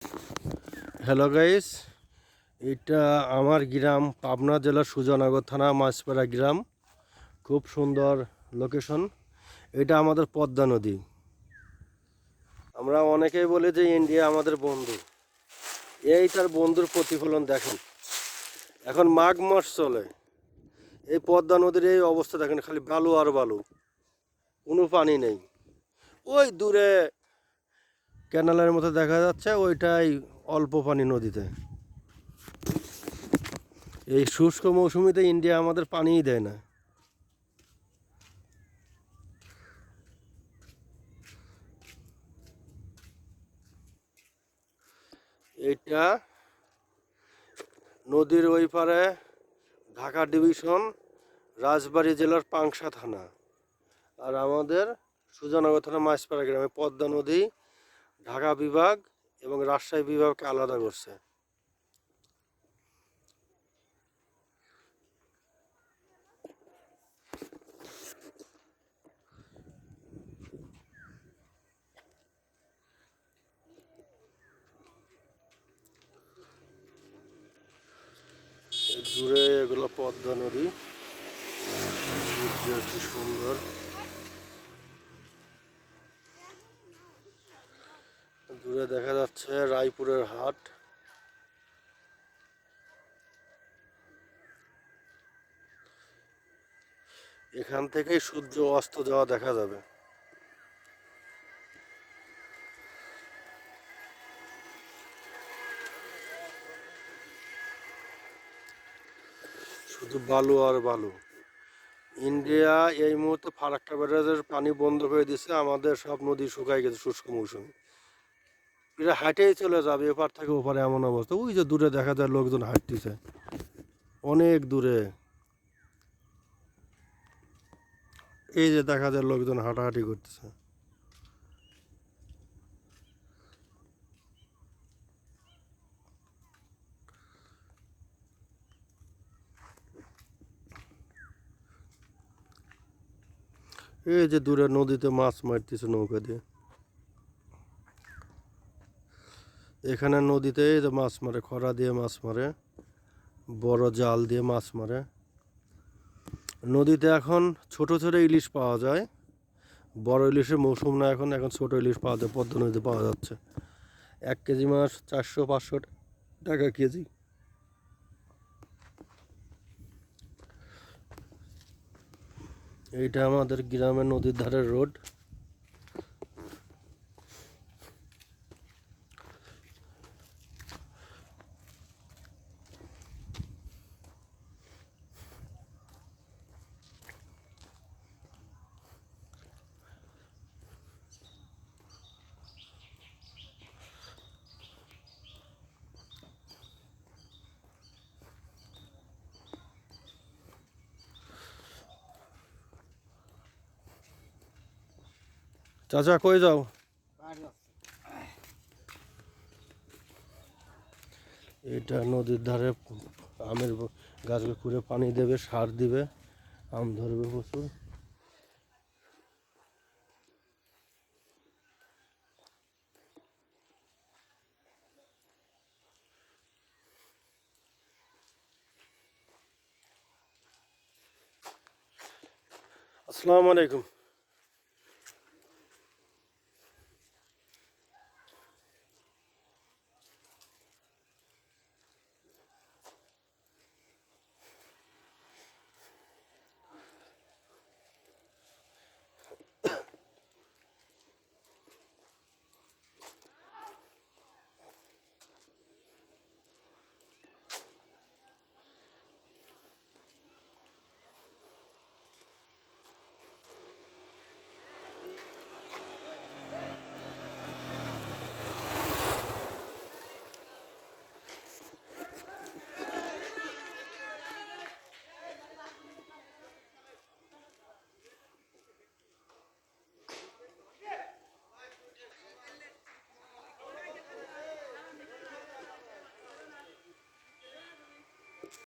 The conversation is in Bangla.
হ্যালো গাইস, এটা আমার গ্রাম পাবনা জেলার সুজানগর থানা মাছপাড়া গ্রাম। খুব সুন্দর লোকেশন। এটা আমাদের পদ্মা নদী। আমরা অনেকেই বলি যে ইন্ডিয়া আমাদের বন্ধু। এই তার বন্ধুর প্রতিফলন দেখেন। এখন মাঘ মাস চলে, এই পদ্মা নদীর এই অবস্থা দেখেন, খালি বালু আর বালু, কোনো পানি নেই। ওই দূরে ক্যানালের মতো দেখা যাচ্ছে, ওইটাই অল্প পানি নদীতে। এই শুষ্ক মৌসুমিতে ইন্ডিয়া আমাদের পানিই দেয় না। এটা নদীর ওই পারে ঢাকা ডিভিশন, রাজবাড়ী জেলার পাংশা থানা। আর আমাদের সুজানগর থানা মাছপাড়া গ্রামে পদ্মা নদী ঢাকা বিভাগ এবং রাজশাহী বিভাগকে আলাদা করছে। দূরে এগুলো পদ্মা নদী, সূর্য কি সুন্দর। দূরে দেখা যাচ্ছে রায়পুরের হাট। এখান থেকেই সূর্য অস্ত যাওয়া দেখা যাবে। শুধু বালু আর বালু। ইন্ডিয়া এই মুহূর্তে ফারাক্কা ব্যারাজের পানি বন্ধ করে দিচ্ছে, আমাদের সব নদী শুকায় গেছে শুষ্ক মৌসুমে। এরা হাঁটেই চলে যাবে এপার থেকে ওপারে, এমন অবস্থা। ওই যে দূরে দেখা যায় লোকজন হাঁটতেছে, অনেক দূরে। এই যে দেখা যায় লোকজন হাঁটাহাঁটি করতেছে। এই যে দূরে নদীতে মাছ মারতেছে নৌকা দিয়ে। এখানে নদীতে এই যে মাছ মারে, খরা দিয়ে মাছ মারে, বড় জাল দিয়ে মাছ মারে। নদীতে এখন ছোট ছোট ইলিশ পাওয়া যায়, বড় ইলিশের মৌসুম না। এখন এখন ছোট ইলিশ পাওয়া যায়, পদ্মা নদীতে পাওয়া যাচ্ছে। 1 কেজি মাছ 400-500 টাকা কেজি। এইটা আমাদের গ্রামের নদীর ধারের রোড। চাচা কই যাও? এটা নদীর ধারে আমের গাছকে খুঁড়ে পানি দেবে, সার দিবে, আম ধরবে প্রচুর। আসসালামু আলাইকুম।